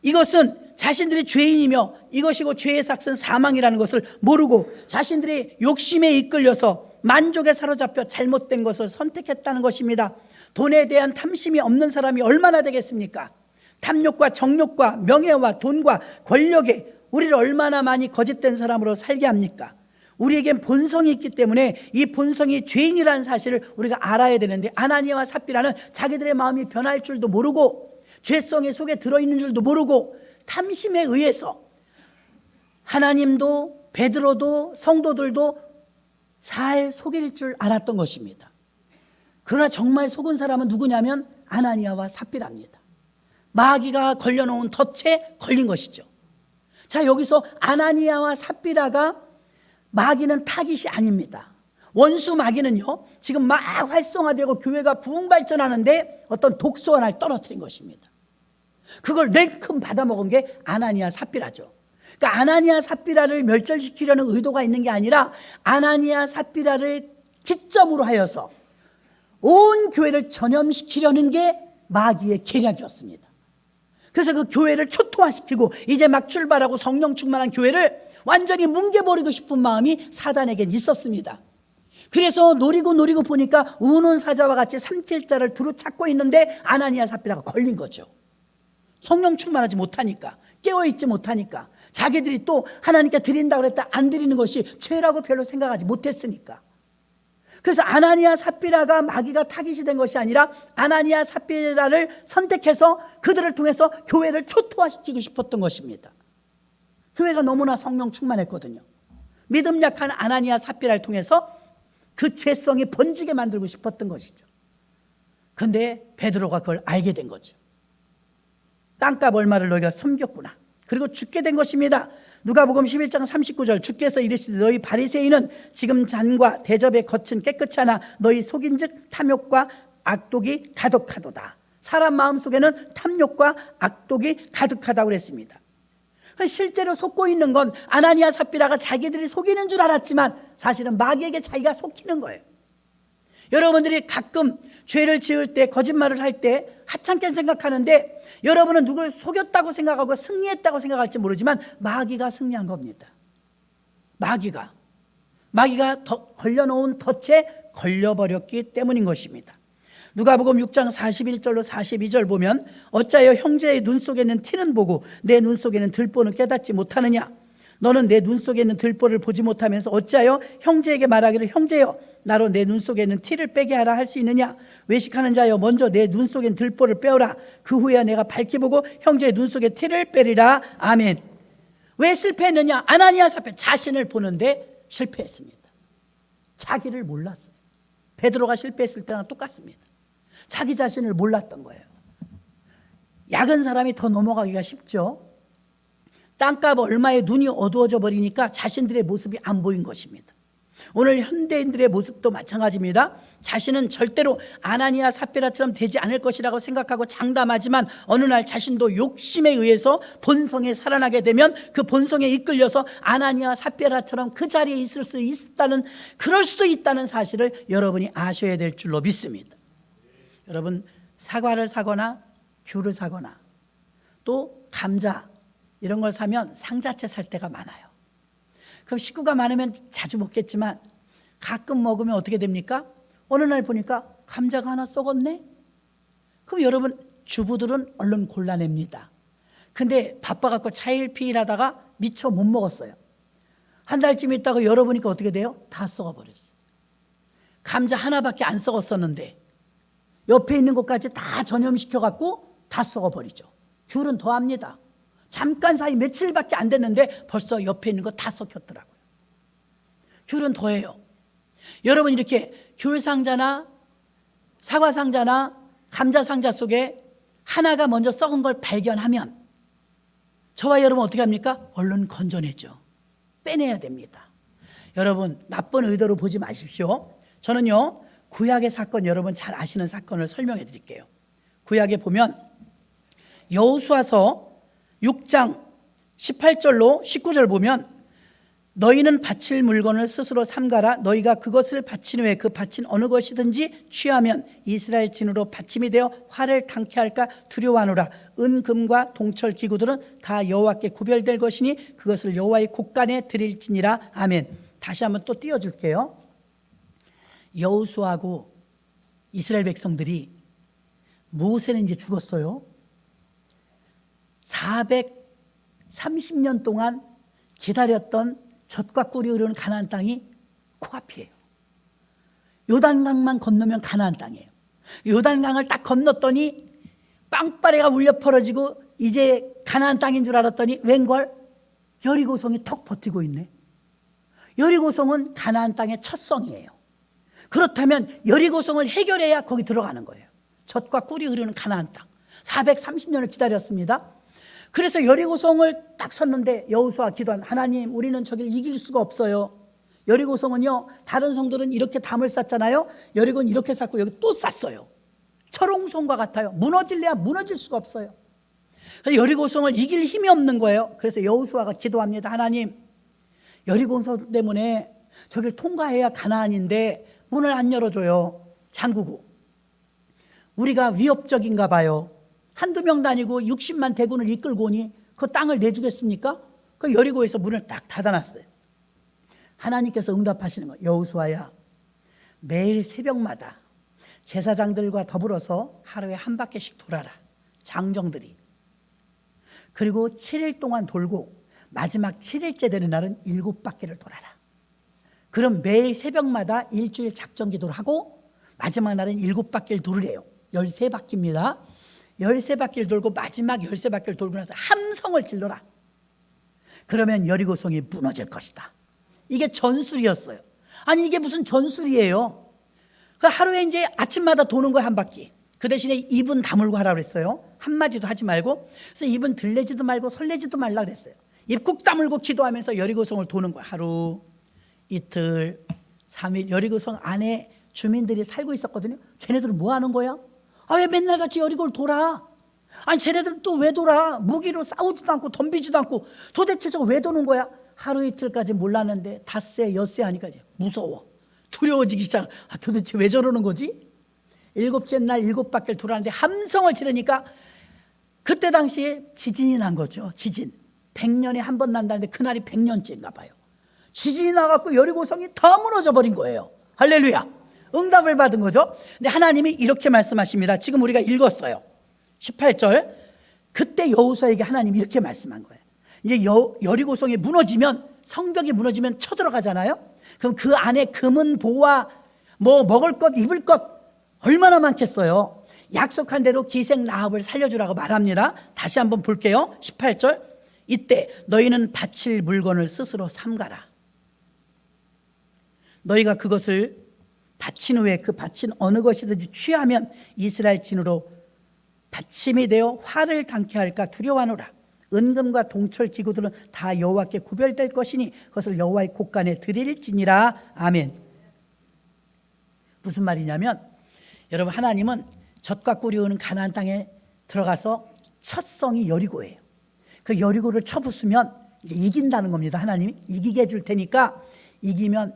이것은 자신들이 죄인이며 이것이고 죄의 삭은 사망이라는 것을 모르고 자신들이 욕심에 이끌려서 만족에 사로잡혀 잘못된 것을 선택했다는 것입니다. 돈에 대한 탐심이 없는 사람이 얼마나 되겠습니까? 탐욕과 정욕과 명예와 돈과 권력에 우리를 얼마나 많이 거짓된 사람으로 살게 합니까? 우리에겐 본성이 있기 때문에 이 본성이 죄인이라는 사실을 우리가 알아야 되는데, 아나니아와 삽비라는 자기들의 마음이 변할 줄도 모르고 죄성의 속에 들어있는 줄도 모르고 탐심에 의해서 하나님도 베드로도 성도들도 잘 속일 줄 알았던 것입니다. 그러나 정말 속은 사람은 누구냐면 아나니아와 삽비라입니다. 마귀가 걸려놓은 덫에 걸린 것이죠. 자, 여기서 아나니아와 삽비라가 마귀는 타깃이 아닙니다. 원수 마귀는요, 지금 막 활성화되고 교회가 부흥발전하는데 어떤 독소 하나를 떨어뜨린 것입니다. 그걸 냉큼 받아먹은 게 아나니아 삽비라죠. 그러니까 아나니아 삽비라를 멸절시키려는 의도가 있는 게 아니라 아나니아 삽비라를 기점으로 하여서 온 교회를 전염시키려는 게 마귀의 계략이었습니다. 그래서 그 교회를 초토화시키고 이제 막 출발하고 성령 충만한 교회를 완전히 뭉개버리고 싶은 마음이 사단에겐 있었습니다. 그래서 노리고 보니까 우는 사자와 같이 삼킬 자를 두루 찾고 있는데 아나니아 삽비라가 걸린 거죠. 성령 충만하지 못하니까, 깨어있지 못하니까, 자기들이 또 하나님께 드린다고 그랬다 안 드리는 것이 죄라고 별로 생각하지 못했으니까. 그래서 아나니아 삽비라가 마귀가 타깃이 된 것이 아니라 아나니아 삽비라를 선택해서 그들을 통해서 교회를 초토화시키고 싶었던 것입니다. 교회가 너무나 성령 충만했거든요. 믿음 약한 아나니아 삽비라를 통해서 그 죄성이 번지게 만들고 싶었던 것이죠. 그런데 베드로가 그걸 알게 된 거죠. 땅값 얼마를 너희가 섬겼구나. 그리고 죽게 된 것입니다. 누가복음 11장 39절, 주께서 이르시되 너희 바리새인은 지금 잔과 대접의 겉은 깨끗이 하나 너희 속인즉 탐욕과 악독이 가득하도다. 사람 마음속에는 탐욕과 악독이 가득하다고 그랬습니다. 실제로 속고 있는 건 아나니아 삽비라가 자기들이 속이는 줄 알았지만 사실은 마귀에게 자기가 속히는 거예요. 여러분들이 가끔 죄를 지을 때, 거짓말을 할 때 하찮게 생각하는데 여러분은 누굴 속였다고 생각하고 승리했다고 생각할지 모르지만 마귀가 승리한 겁니다. 마귀가 걸려놓은 덫에 걸려버렸기 때문인 것입니다. 누가복음 6장 41절로 42절 보면 어찌하여 형제의 눈 속에는 티는 보고 내 눈 속에는 들보는 깨닫지 못하느냐. 너는 내 눈 속에 있는 들보를 보지 못하면서 어찌하여 형제에게 말하기를 형제여 나로 내 눈 속에 있는 티를 빼게 하라 할 수 있느냐. 외식하는 자여 먼저 내 눈 속에 있는 들보를 빼오라. 그 후에 내가 밝히 보고 형제의 눈 속에 티를 빼리라. 아멘. 왜 실패했느냐. 아나니아 삽비라 자신을 보는데 실패했습니다. 자기를 몰랐어요. 베드로가 실패했을 때랑 똑같습니다. 자기 자신을 몰랐던 거예요. 약은 사람이 더 넘어가기가 쉽죠. 땅값 얼마에 눈이 어두워져 버리니까 자신들의 모습이 안 보인 것입니다. 오늘 현대인들의 모습도 마찬가지입니다. 자신은 절대로 아나니아 삽비라처럼 되지 않을 것이라고 생각하고 장담하지만 어느 날 자신도 욕심에 의해서 본성에 살아나게 되면 그 본성에 이끌려서 아나니아 삽비라처럼 그 자리에 있을 수 있다는, 그럴 수도 있다는 사실을 여러분이 아셔야 될 줄로 믿습니다. 여러분, 사과를 사거나 귤을 사거나 또 감자 이런 걸 사면 상자채 살 때가 많아요. 그럼 식구가 많으면 자주 먹겠지만 가끔 먹으면 어떻게 됩니까? 어느 날 보니까 감자가 하나 썩었네? 그럼 여러분, 주부들은 얼른 골라냅니다. 근데 바빠갖고 차일피일하다가 미처 못 먹었어요. 한 달쯤 있다가 열어보니까 어떻게 돼요? 다 썩어버렸어요. 감자 하나밖에 안 썩었었는데 옆에 있는 것까지 다 전염시켜갖고 다 썩어버리죠. 귤은 더합니다. 잠깐 사이 며칠밖에 안 됐는데 벌써 옆에 있는 거 다 썩혔더라고요. 귤은 더해요. 여러분, 이렇게 귤 상자나 사과 상자나 감자 상자 속에 하나가 먼저 썩은 걸 발견하면 저와 여러분 어떻게 합니까? 얼른 건져내죠. 빼내야 됩니다. 여러분, 나쁜 의도로 보지 마십시오. 저는요, 구약의 사건, 여러분 잘 아시는 사건을 설명해 드릴게요. 구약에 보면 여호수아서 6장 18절로 19절 보면 너희는 바칠 물건을 스스로 삼가라. 너희가 그것을 바친 후에 그 바친 어느 것이든지 취하면 이스라엘 진으로 받침이 되어 화를 당케 할까 두려워하노라. 은금과 동철 기구들은 다 여호와께 구별될 것이니 그것을 여호와의 곳간에 드릴지니라. 아멘. 다시 한번 또 띄워줄게요. 여호수아하고 이스라엘 백성들이, 모세는 이제 죽었어요. 430년 동안 기다렸던 젖과 꿀이 흐르는 가나안 땅이 코앞이에요. 요단강만 건너면 가나안 땅이에요. 요단강을 딱 건넜더니 빵빠레가 울려 퍼져지고 이제 가나안 땅인 줄 알았더니 웬걸? 여리고성이 턱 버티고 있네. 여리고성은 가나안 땅의 첫 성이에요. 그렇다면 여리고성을 해결해야 거기 들어가는 거예요. 젖과 꿀이 흐르는 가나안 땅. 430년을 기다렸습니다. 그래서 여리고성을 딱 섰는데 여호수아 기도한, 하나님 우리는 저기를 이길 수가 없어요. 여리고성은요, 다른 성들은 이렇게 담을 쌓잖아요. 여리고는 이렇게 쌓고 여기 또 쌓았어요. 철옹성과 같아요. 무너질래야 무너질 수가 없어요. 그래서 여리고성을 이길 힘이 없는 거예요. 그래서 여호수아가 기도합니다. 하나님, 여리고성 때문에 저길 통과해야 가나안인데 문을 안 열어줘요. 잠그고. 우리가 위협적인가 봐요. 한두 명도 아니고 60만 대군을 이끌고 오니 그 땅을 내주겠습니까? 그 여리고에서 문을 딱 닫아놨어요. 하나님께서 응답하시는 거예요. 여호수아야, 매일 새벽마다 제사장들과 더불어서 하루에 한 바퀴씩 돌아라. 장정들이. 그리고 7일 동안 돌고 마지막 7일째 되는 날은 7바퀴를 돌아라. 그럼 매일 새벽마다 일주일 작전 기도를 하고 마지막 날은 7바퀴를 돌으래요. 13바퀴입니다. 13바퀴를 돌고 마지막 13바퀴를 돌고 나서 함성을 질러라. 그러면 여리고성이 무너질 것이다. 이게 전술이었어요. 아니 이게 무슨 전술이에요. 하루에 이제 아침마다 도는 거야, 한 바퀴. 그 대신에 입은 다물고 하라고 그랬어요. 한마디도 하지 말고. 그래서 입은 들레지도 말고 설레지도 말라 그랬어요. 입 꼭 다물고 기도하면서 여리고성을 도는 거야. 하루, 이틀, 3일. 여리고성 안에 주민들이 살고 있었거든요. 쟤네들은 뭐 하는 거야? 아, 왜 맨날 같이 여리고를 돌아? 아니 쟤네들은 또 왜 돌아? 무기로 싸우지도 않고 덤비지도 않고 도대체 저거 왜 도는 거야? 하루 이틀까지 몰랐는데 닷새 엿새 하니까 무서워, 두려워지기 시작. 아, 도대체 왜 저러는 거지? 7째 날 7바퀴를 돌았는데 함성을 지르니까 그때 당시에 지진이 난 거죠. 지진 100년에 한 번 난다는데 그날이 100년째인가 봐요. 지진이 나갖고 여리고성이 다 무너져 버린 거예요. 할렐루야. 응답을 받은 거죠. 근데 하나님이 이렇게 말씀하십니다. 지금 우리가 읽었어요. 18절. 그때 여호수아에게 하나님이 이렇게 말씀한 거예요. 이제 여리고성이 무너지면, 성벽이 무너지면 쳐들어가잖아요. 그럼 그 안에 금은 보화, 뭐 먹을 것 입을 것 얼마나 많겠어요. 약속한 대로 기생 라합을 살려주라고 말합니다. 다시 한번 볼게요. 18절. 이때 너희는 바칠 물건을 스스로 삼가라. 너희가 그것을 바친 후에 그 바친 어느 것이든지 취하면 이스라엘 진으로 받침이 되어 화를 당케 할까 두려워하노라. 은금과 동철 기구들은 다 여호와께 구별될 것이니 그것을 여호와의 곳간에 드릴지니라. 아멘. 무슨 말이냐면, 여러분, 하나님은 젖과 꿀이 흐르는 가나안 땅에 들어가서 첫 성이 여리고예요. 그 여리고를 쳐부수면 이제 이긴다는 겁니다. 하나님이 이기게 해줄 테니까, 이기면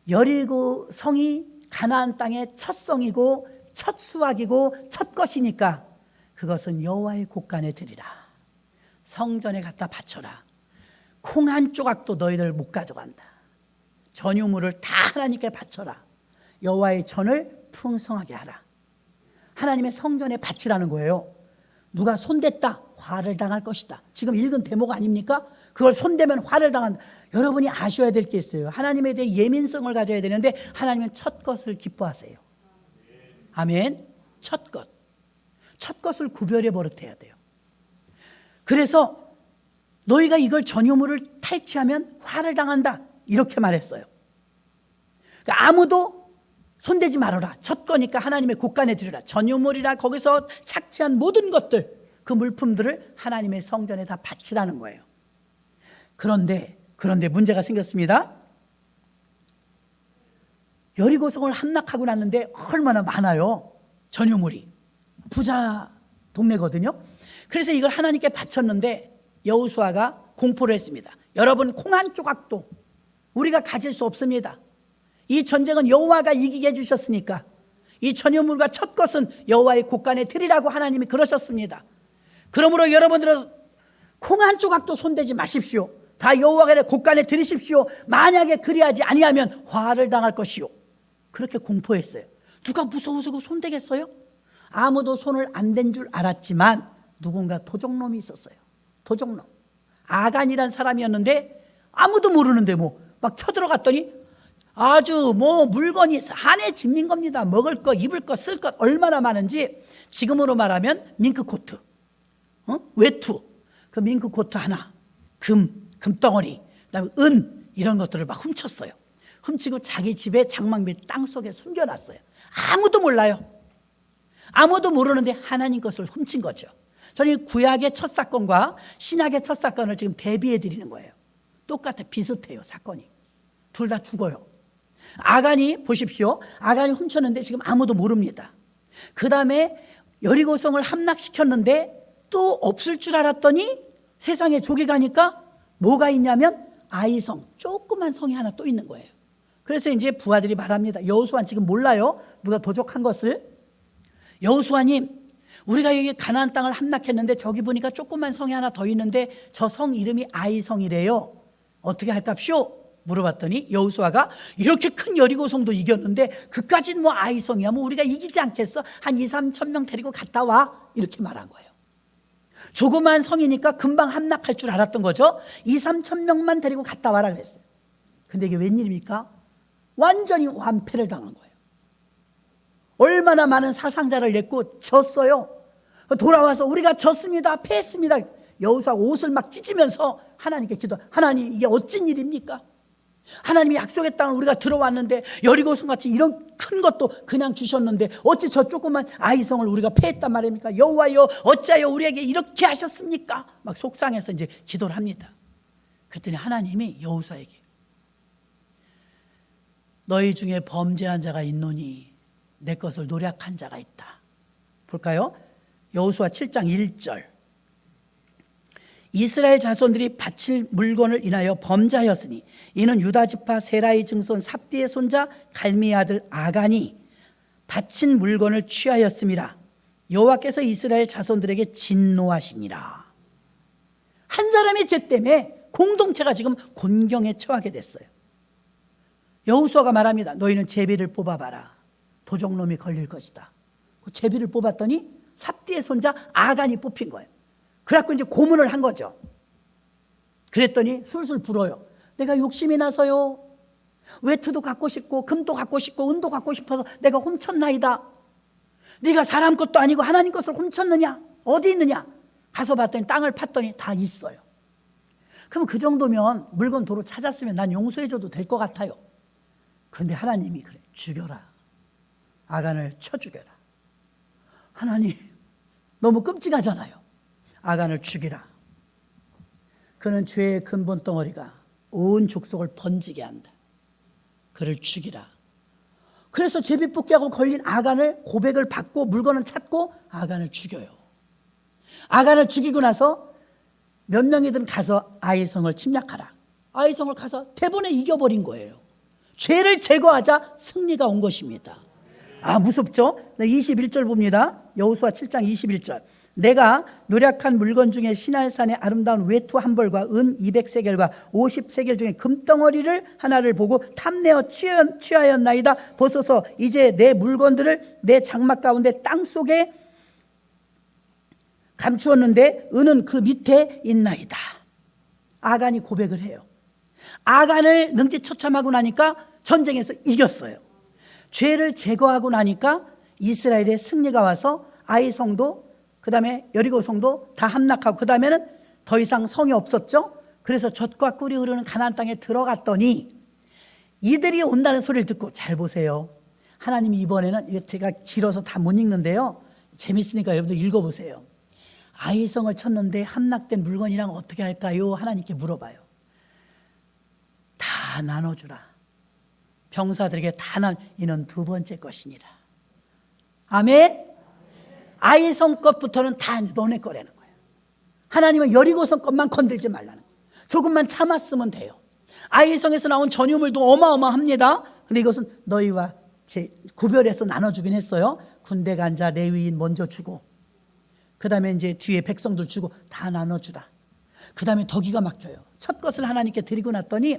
여리고 성이 가나안 땅의 첫 성이고 첫 수확이고 첫 것이니까 그것은 여호와의 곳간에 드리라. 성전에 갖다 바쳐라. 콩 한 조각도 너희들 못 가져간다. 전유물을 다 하나님께 바쳐라. 여호와의 전을 풍성하게 하라. 하나님의 성전에 바치라는 거예요. 누가 손댔다, 화를 당할 것이다. 지금 읽은 대목 아닙니까? 그걸 손대면 화를 당한다. 여러분이 아셔야 될 게 있어요. 하나님에 대해 예민성을 가져야 되는데 하나님은 첫 것을 기뻐하세요. 아멘. 첫 것. 첫 것을 구별해 버릇해야 돼요. 그래서 너희가 이걸 전유물을 탈취하면 화를 당한다, 이렇게 말했어요. 그러니까 아무도 손대지 말아라. 첫 거니까 하나님의 곳간에 드리라. 전유물이라 거기서 착취한 모든 것들, 그 물품들을 하나님의 성전에 다 바치라는 거예요. 그런데 문제가 생겼습니다. 여리고성을 함락하고 났는데 얼마나 많아요. 전유물이. 부자 동네거든요. 그래서 이걸 하나님께 바쳤는데 여호수아가 공포를 했습니다. 여러분, 콩 한 조각도 우리가 가질 수 없습니다. 이 전쟁은 여호와가 이기게 해주셨으니까 이 전유물과 첫 것은 여호와의 곳간에 드리라고 하나님이 그러셨습니다. 그러므로 여러분들은 콩 한 조각도 손대지 마십시오. 다 여호와의 곳간에 드리십시오. 만약에 그리하지 아니하면 화를 당할 것이요. 그렇게 공포했어요. 누가 무서워서 그거 손대겠어요? 아무도 손을 안 댄 줄 알았지만 누군가 도적놈이 있었어요. 도적놈. 아간이란 사람이었는데 아무도 모르는데 막 쳐들어갔더니 아주 물건이 한해 짐민 겁니다. 먹을 거, 입을 거, 쓸 것 얼마나 많은지 지금으로 말하면 밍크코트, 외투, 그 밍크코트 하나, 금덩어리, 그다음에 은 이런 것들을 막 훔쳤어요. 훔치고 자기 집에 장막 밑 땅속에 숨겨놨어요. 아무도 몰라요. 아무도 모르는데 하나님 것을 훔친 거죠. 저는 구약의 첫 사건과 신약의 첫 사건을 지금 대비해 드리는 거예요. 똑같아, 비슷해요. 사건이. 둘 다 죽어요. 아간이 보십시오. 아간이 훔쳤는데 지금 아무도 모릅니다. 그 다음에 여리고성을 함락시켰는데 또 없을 줄 알았더니 세상에 족이 가니까 뭐가 있냐면 아이성, 조그만 성이 하나 또 있는 거예요. 그래서 이제 부하들이 말합니다. 여호수아는 지금 몰라요. 누가 도적한 것을. 여호수아님, 우리가 여기 가나안 땅을 함락했는데 저기 보니까 조그만 성이 하나 더 있는데 저 성 이름이 아이성이래요. 어떻게 할까쇼? 물어봤더니 여호수아가 이렇게 큰 여리고성도 이겼는데 그까지는 아이성이야. 우리가 이기지 않겠어? 한 2-3천 명 데리고 갔다 와. 이렇게 말한 거예요. 조그만 성이니까 금방 함락할 줄 알았던 거죠. 2-3천 명만 데리고 갔다 와라 그랬어요. 근데 이게 웬일입니까? 완전히 완패를 당한 거예요. 얼마나 많은 사상자를 냈고 졌어요. 돌아와서 우리가 졌습니다. 패했습니다. 여호수아가 옷을 막 찢으면서 하나님께 기도. 하나님, 이게 어쩐 일입니까? 하나님이 약속의 땅을 우리가 들어왔는데 여리고성 같이 이런 큰 것도 그냥 주셨는데 어찌 저 조그만 아이성을 우리가 패했단 말입니까? 여호와여, 어찌하여 우리에게 이렇게 하셨습니까? 막 속상해서 이제 기도를 합니다. 그랬더니 하나님이 여호수아에게 너희 중에 범죄한 자가 있노니 내 것을 노략한 자가 있다. 볼까요? 여호수아 7장 1절. 이스라엘 자손들이 바칠 물건을 인하여 범죄하였으니 이는 유다 지파 세라의 증손 삽디의 손자 갈미의 아들 아간이 바친 물건을 취하였음이라. 여호와께서 이스라엘 자손들에게 진노하시니라. 한 사람의 죄 때문에 공동체가 지금 곤경에 처하게 됐어요. 여호수아가 말합니다. 너희는 제비를 뽑아봐라. 도적놈이 걸릴 것이다. 제비를 뽑았더니 삽디의 손자 아간이 뽑힌 거예요. 그래갖고 이제 고문을 한 거죠. 그랬더니 술술 불어요. 내가 욕심이 나서요. 외투도 갖고 싶고 금도 갖고 싶고 은도 갖고 싶어서 내가 훔쳤나이다. 네가 사람 것도 아니고 하나님 것을 훔쳤느냐? 어디 있느냐? 가서 봤더니 땅을 팠더니 다 있어요. 그럼 그 정도면 물건 도로 찾았으면 난 용서해줘도 될 것 같아요. 그런데 하나님이 그래, 죽여라. 아간을 쳐 죽여라. 하나님, 너무 끔찍하잖아요. 아간을 죽이라. 그는 죄의 근본 덩어리가 온 족속을 번지게 한다. 그를 죽이라. 그래서 제비뽑기하고 걸린 아간을 고백을 받고 물건을 찾고 아간을 죽여요. 아간을 죽이고 나서 몇 명이든 가서 아이성을 침략하라. 아이성을 가서 대번에 이겨버린 거예요. 죄를 제거하자 승리가 온 것입니다. 아, 무섭죠? 21절 봅니다. 여호수아 7장 21절. 내가 노략한 물건 중에 시날산의 아름다운 외투 한 벌과 은 200세겔과 50세겔 중에 금덩어리를 하나를 보고 탐내어 취하였나이다. 보소서, 이제 내 물건들을 내 장막 가운데 땅속에 감추었는데 은은 그 밑에 있나이다. 아간이 고백을 해요. 아간을 능지처참하고 나니까 전쟁에서 이겼어요. 죄를 제거하고 나니까 이스라엘의 승리가 와서 아이성도 그 다음에 여리고성도 다 함락하고 그 다음에는 더 이상 성이 없었죠. 그래서 젖과 꿀이 흐르는 가나안 땅에 들어갔더니 이들이 온다는 소리를 듣고, 잘 보세요. 하나님이 이번에는, 이거 제가 길어서 다 못 읽는데요, 재밌으니까 여러분들 읽어보세요. 아이성을 쳤는데 함락된 물건이랑 어떻게 할까요? 하나님께 물어봐요. 다 나눠주라. 병사들에게 다 이는 두 번째 것이니라. 아멘. 아이성 것부터는 다 너네 거라는 거예요. 하나님은 여리고성 것만 건들지 말라는 거예요. 조금만 참았으면 돼요. 아이의 성에서 나온 전유물도 어마어마합니다. 근데 이것은 너희와 제 구별해서 나눠주긴 했어요. 군대 간 자 레위인 먼저 주고, 그 다음에 이제 뒤에 백성들 주고 다 나눠주라. 그 다음에 더 기가 막혀요. 첫 것을 하나님께 드리고 났더니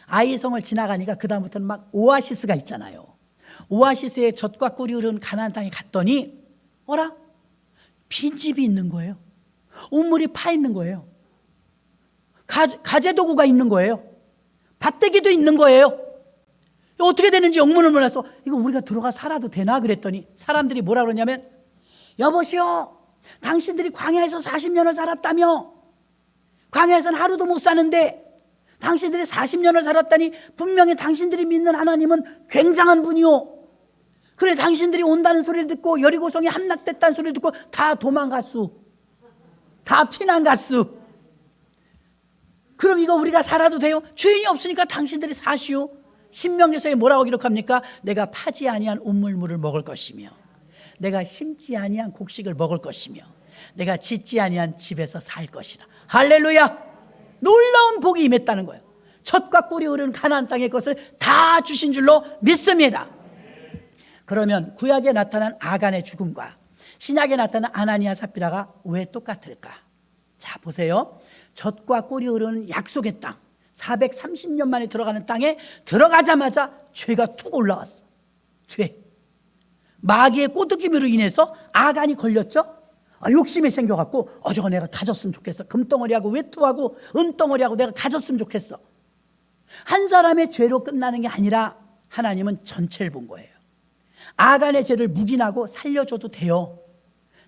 아이의 성을 지나가니까 그 다음부터는 막 오아시스가 있잖아요. 오아시스에 젖과 꿀이 흐르는 가나안 땅에 갔더니 어라? 빈집이 있는 거예요. 우물이 파 있는 거예요. 가재도구가 있는 거예요. 밭대기도 있는 거예요. 어떻게 되는지 영문을 몰라서 이거 우리가 들어가 살아도 되나 그랬더니 사람들이 뭐라 그러냐면, 여보시오, 당신들이 광야에서 40년을 살았다며, 광야에서는 하루도 못 사는데 당신들이 40년을 살았다니 분명히 당신들이 믿는 하나님은 굉장한 분이오. 그래, 당신들이 온다는 소리를 듣고 여리고성이 함락됐다는 소리를 듣고 다 도망갔수, 다 피난갔수. 그럼 이거 우리가 살아도 돼요? 주인이 없으니까 당신들이 사시오. 신명기서에 뭐라고 기록합니까? 내가 파지 아니한 우물물을 먹을 것이며, 내가 심지 아니한 곡식을 먹을 것이며, 내가 짓지 아니한 집에서 살 것이다. 할렐루야. 놀라운 복이 임했다는 거예요. 젖과 꿀이 흐르는 가나안 땅의 것을 다 주신 줄로 믿습니다. 그러면 구약에 나타난 아간의 죽음과 신약에 나타난 아나니아 삽비라가 왜 똑같을까? 자, 보세요. 젖과 꿀이 흐르는 약속의 땅, 430년 만에 들어가는 땅에 들어가자마자 죄가 툭 올라왔어. 죄. 마귀의 꼬드김으로 인해서 아간이 걸렸죠. 욕심이 생겨갖고 저거 내가 가졌으면 좋겠어. 금덩어리하고 외투하고 은덩어리하고 내가 가졌으면 좋겠어. 한 사람의 죄로 끝나는 게 아니라 하나님은 전체를 본 거예요. 아간의 죄를 묵인하고 살려줘도 돼요.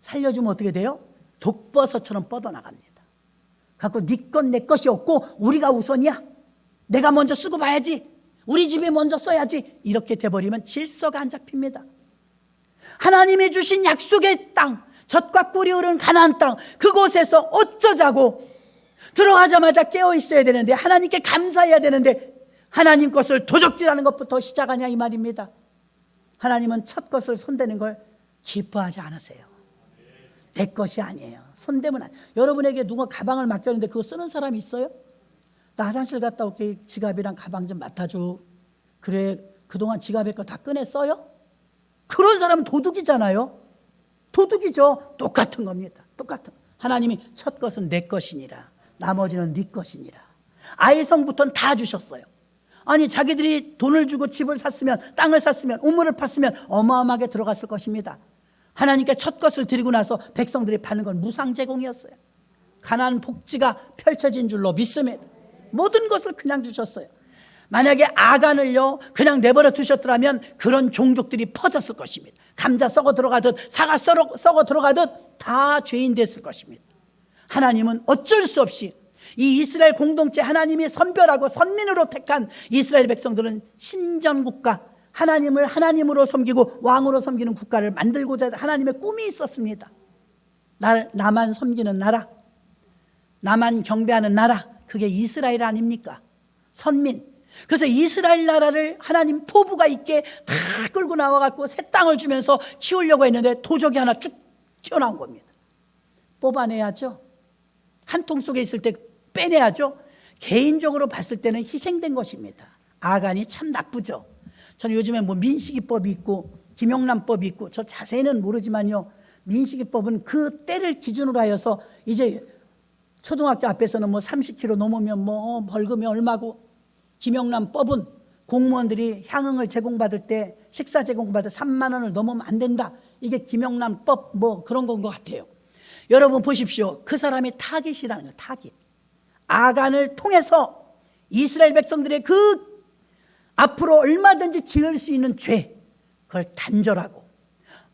살려주면 어떻게 돼요? 독버섯처럼 뻗어나갑니다. 갖고 네 것 내 것이 없고 우리가 우선이야. 내가 먼저 쓰고 봐야지. 우리 집에 먼저 써야지. 이렇게 돼버리면 질서가 안 잡힙니다. 하나님이 주신 약속의 땅, 젖과 꿀이 흐르는 가나안 땅, 그곳에서 어쩌자고 들어가자마자 깨어 있어야 되는데, 하나님께 감사해야 되는데 하나님 것을 도적질하는 것부터 시작하냐 이 말입니다. 하나님은 첫 것을 손대는 걸 기뻐하지 않으세요. 내 것이 아니에요. 손대면 여러분에게 누가 가방을 맡겼는데 그거 쓰는 사람이 있어요? 나 화장실 갔다 올게, 지갑이랑 가방 좀 맡아줘. 그래, 그동안 지갑에 거 다 꺼내 써요? 그런 사람은 도둑이잖아요. 도둑이죠. 똑같은 겁니다. 똑같은. 하나님이 첫 것은 내 것이니라, 나머지는 네 것이니라. 아이 성부터는 다 주셨어요. 아니, 자기들이 돈을 주고 집을 샀으면, 땅을 샀으면, 우물을 팠으면 어마어마하게 들어갔을 것입니다. 하나님께 첫 것을 드리고 나서 백성들이 받는 건 무상 제공이었어요. 가나안 복지가 펼쳐진 줄로 믿습니다. 모든 것을 그냥 주셨어요. 만약에 아간을요 그냥 내버려 두셨더라면 그런 종족들이 퍼졌을 것입니다. 감자 썩어 들어가듯 사과 썩어 들어가듯 다 죄인 됐을 것입니다. 하나님은 어쩔 수 없이 이 이스라엘 공동체, 하나님이 선별하고 선민으로 택한 이스라엘 백성들은 신전국가, 하나님을 하나님으로 섬기고 왕으로 섬기는 국가를 만들고자 하나님의 꿈이 있었습니다. 나만 섬기는 나라, 나만 경배하는 나라, 그게 이스라엘 아닙니까? 선민. 그래서 이스라엘 나라를 하나님 포부가 있게 다 끌고 나와갖고 새 땅을 주면서 키우려고 했는데 도적이 하나 쭉 튀어나온 겁니다. 뽑아내야죠. 한 통 속에 있을 때 빼내야죠. 개인적으로 봤을 때는 희생된 것입니다. 아간이 참 나쁘죠. 저는 요즘에 뭐 민식이법이 있고 김영란법이 있고, 저 자세히는 모르지만요, 민식이법은 그 때를 기준으로 하여서 이제 초등학교 앞에서는 뭐 30kg 넘으면 뭐 벌금이 얼마고, 김영란법은 공무원들이 향응을 제공받을 때 식사 제공받을 3만 원을 넘으면 안 된다. 이게 김영란법 뭐 그런 건 것 같아요. 여러분 보십시오. 그 사람이 타깃이라는 거예요. 타깃. 아간을 통해서 이스라엘 백성들의 그 앞으로 얼마든지 지을 수 있는 죄, 그걸 단절하고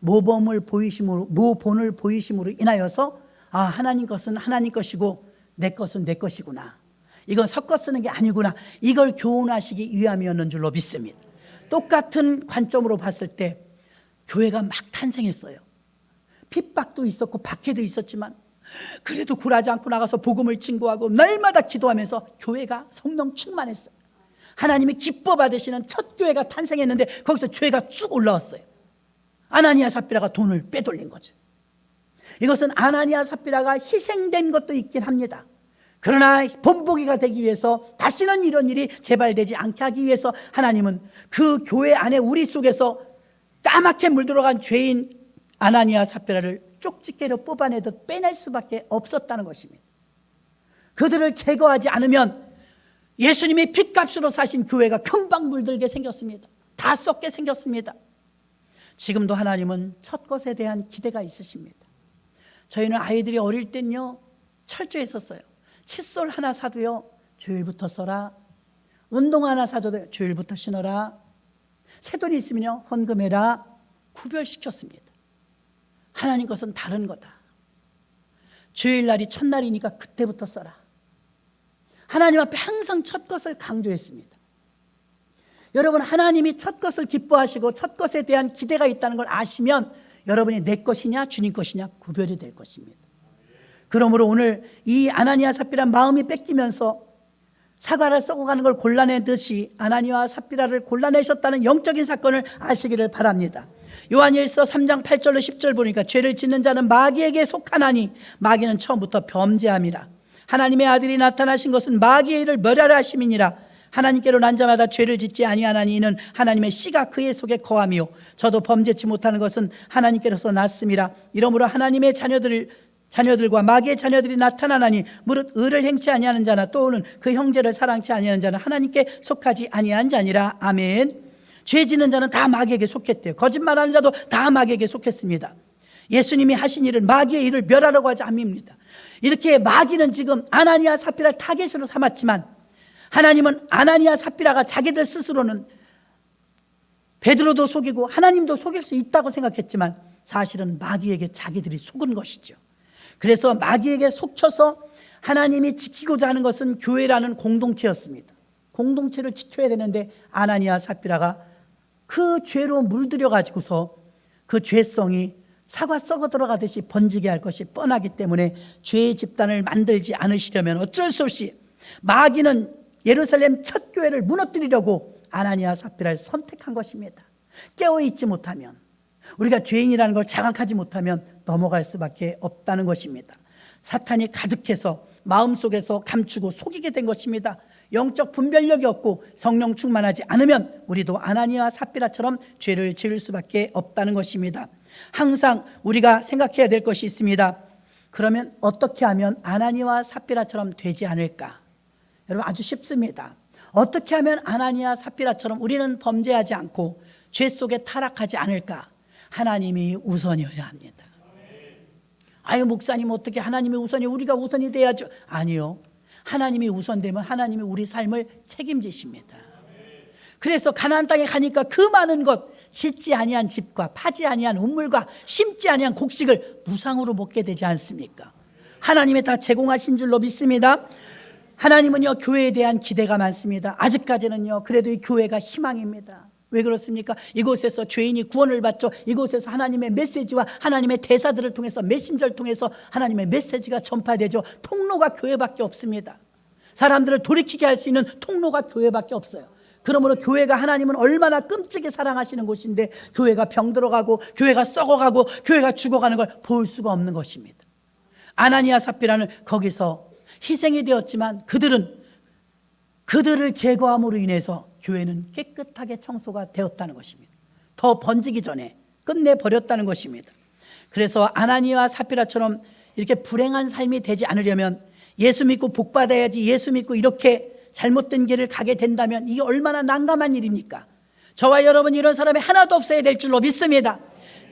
모본을 보이심으로 인하여서 하나님 것은 하나님 것이고 내 것은 내 것이구나, 이건 섞어 쓰는 게 아니구나, 이걸 교훈하시기 위함이었는 줄로 믿습니다. 똑같은 관점으로 봤을 때 교회가 막 탄생했어요. 핍박도 있었고 박해도 있었지만 그래도 굴하지 않고 나가서 복음을 증거하고 날마다 기도하면서 교회가 성령 충만했어요. 하나님이 기뻐 받으시는 첫 교회가 탄생했는데 거기서 죄가 쭉 올라왔어요. 아나니아 삽비라가 돈을 빼돌린 거죠. 이것은 아나니아 삽비라가 희생된 것도 있긴 합니다. 그러나 본보기가 되기 위해서, 다시는 이런 일이 재발되지 않게 하기 위해서 하나님은 그 교회 안에 우리 속에서 까맣게 물들어간 죄인 아나니아 삽비라를 쪽집게로 뽑아내듯 빼낼 수밖에 없었다는 것입니다. 그들을 제거하지 않으면 예수님이 핏값으로 사신 교회가 금방 물들게 생겼습니다. 다 썩게 생겼습니다. 지금도 하나님은 첫 것에 대한 기대가 있으십니다. 저희는 아이들이 어릴 땐요 철저했었어요. 칫솔 하나 사도요 주일부터 써라. 운동화 하나 사줘도 주일부터 신어라. 새돈이 있으면요 헌금해라. 구별시켰습니다. 하나님 것은 다른 거다. 주일날이 첫날이니까 그때부터 써라. 하나님 앞에 항상 첫 것을 강조했습니다. 여러분, 하나님이 첫 것을 기뻐하시고 첫 것에 대한 기대가 있다는 걸 아시면 여러분이 내 것이냐 주님 것이냐 구별이 될 것입니다. 그러므로 오늘 이 아나니아 삽비라 마음이 뺏기면서 사과를 썩어가는 걸 골라내듯이 아나니아와 삽비라를 골라내셨다는 영적인 사건을 아시기를 바랍니다. 요한일서 3장 8절로 10절 보니까 죄를 짓는 자는 마귀에게 속하나니 마귀는 처음부터 범죄함이라. 하나님의 아들이 나타나신 것은 마귀의 일을 멸하려 하심이니라. 하나님께로 난 자마다 죄를 짓지 아니하나니 이는 하나님의 씨가 그의 속에 거함이요 저도 범죄치 못하는 것은 하나님께로서 났음이라. 이러므로 하나님의 자녀들과 마귀의 자녀들이 나타나나니 무릇 의를 행치 아니하는 자나 또는 그 형제를 사랑치 아니하는 자는 하나님께 속하지 아니한 자니라. 아멘. 죄 짓는 자는 다 마귀에게 속했대요. 거짓말하는 자도 다 마귀에게 속했습니다. 예수님이 하신 일은 마귀의 일을 멸하려고 하지 않습니다. 이렇게 마귀는 지금 아나니아 삽비라를 타겟으로 삼았지만 하나님은 아나니아 삽비라가 자기들 스스로는 베드로도 속이고 하나님도 속일 수 있다고 생각했지만 사실은 마귀에게 자기들이 속은 것이죠. 그래서 마귀에게 속혀서 하나님이 지키고자 하는 것은 교회라는 공동체였습니다. 공동체를 지켜야 되는데 아나니아 삽비라가 그 죄로 물들여 가지고서 그 죄성이 사과 썩어 들어가듯이 번지게 할 것이 뻔하기 때문에 죄의 집단을 만들지 않으시려면 어쩔 수 없이 마귀는 예루살렘 첫 교회를 무너뜨리려고 아나니아 삽비라를 선택한 것입니다. 깨어있지 못하면, 우리가 죄인이라는 걸 자각하지 못하면 넘어갈 수밖에 없다는 것입니다. 사탄이 가득해서 마음속에서 감추고 속이게 된 것입니다. 영적 분별력이 없고 성령 충만하지 않으면 우리도 아나니아 삽비라처럼 죄를 지을 수밖에 없다는 것입니다. 항상 우리가 생각해야 될 것이 있습니다. 그러면 어떻게 하면 아나니아와 삽비라처럼 되지 않을까? 여러분, 아주 쉽습니다. 어떻게 하면 아나니아 삽비라처럼 우리는 범죄하지 않고 죄 속에 타락하지 않을까? 하나님이 우선이어야 합니다. 아유, 목사님 어떻게 하나님이 우선이, 우리가 우선이 돼야죠. 아니요, 하나님이 우선되면 하나님이 우리 삶을 책임지십니다. 그래서 가나안 땅에 가니까 그 많은 것, 짓지 아니한 집과 파지 아니한 우물과 심지 아니한 곡식을 무상으로 먹게 되지 않습니까? 하나님이 다 제공하신 줄로 믿습니다. 하나님은요, 교회에 대한 기대가 많습니다. 아직까지는요, 그래도 이 교회가 희망입니다. 왜 그렇습니까? 이곳에서 죄인이 구원을 받죠. 이곳에서 하나님의 메시지와 하나님의 대사들을 통해서, 메신저를 통해서 하나님의 메시지가 전파되죠. 통로가 교회밖에 없습니다. 사람들을 돌이키게 할 수 있는 통로가 교회밖에 없어요. 그러므로 교회가 하나님은 얼마나 끔찍이 사랑하시는 곳인데 교회가 병들어가고 교회가 썩어가고 교회가 죽어가는 걸 볼 수가 없는 것입니다. 아나니아 삽비라는 거기서 희생이 되었지만 그들을 제거함으로 인해서 교회는 깨끗하게 청소가 되었다는 것입니다. 더 번지기 전에 끝내버렸다는 것입니다. 그래서 아나니아와 삽비라처럼 이렇게 불행한 삶이 되지 않으려면 예수 믿고 복 받아야지, 예수 믿고 이렇게 잘못된 길을 가게 된다면 이게 얼마나 난감한 일입니까? 저와 여러분 이런 사람이 하나도 없어야 될 줄로 믿습니다.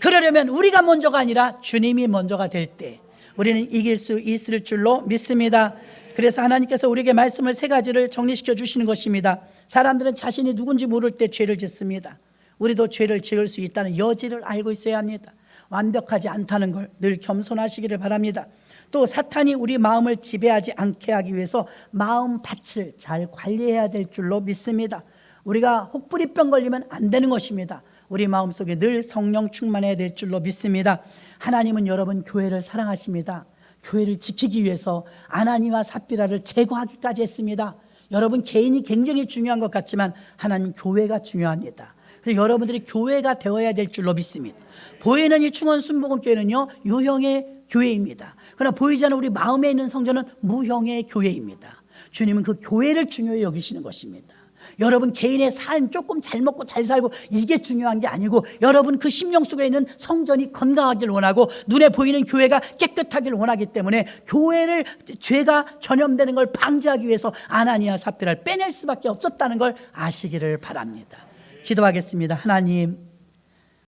그러려면 우리가 먼저가 아니라 주님이 먼저가 될 때 우리는 이길 수 있을 줄로 믿습니다. 그래서 하나님께서 우리에게 말씀을 세 가지를 정리시켜 주시는 것입니다. 사람들은 자신이 누군지 모를 때 죄를 짓습니다. 우리도 죄를 지을 수 있다는 여지를 알고 있어야 합니다. 완벽하지 않다는 걸 늘 겸손하시기를 바랍니다. 또 사탄이 우리 마음을 지배하지 않게 하기 위해서 마음 밭을 잘 관리해야 될 줄로 믿습니다. 우리가 혹부리병 걸리면 안 되는 것입니다. 우리 마음속에 늘 성령 충만해야 될 줄로 믿습니다. 하나님은 여러분 교회를 사랑하십니다. 교회를 지키기 위해서 아나니아와 삽비라를 제거하기까지 했습니다. 여러분 개인이 굉장히 중요한 것 같지만 하나님 교회가 중요합니다. 그래서 여러분들이 교회가 되어야 될 줄로 믿습니다. 보이는 이 충원 순복음교회는요, 유형의 교회입니다. 그러나 보이지 않는 우리 마음에 있는 성전은 무형의 교회입니다. 주님은 그 교회를 중요히 여기시는 것입니다. 여러분 개인의 삶 조금 잘 먹고 잘 살고 이게 중요한 게 아니고, 여러분 그 심령 속에 있는 성전이 건강하길 원하고 눈에 보이는 교회가 깨끗하길 원하기 때문에 교회를, 죄가 전염되는 걸 방지하기 위해서 아나니아 삽비라를 빼낼 수밖에 없었다는 걸 아시기를 바랍니다. 기도하겠습니다. 하나님,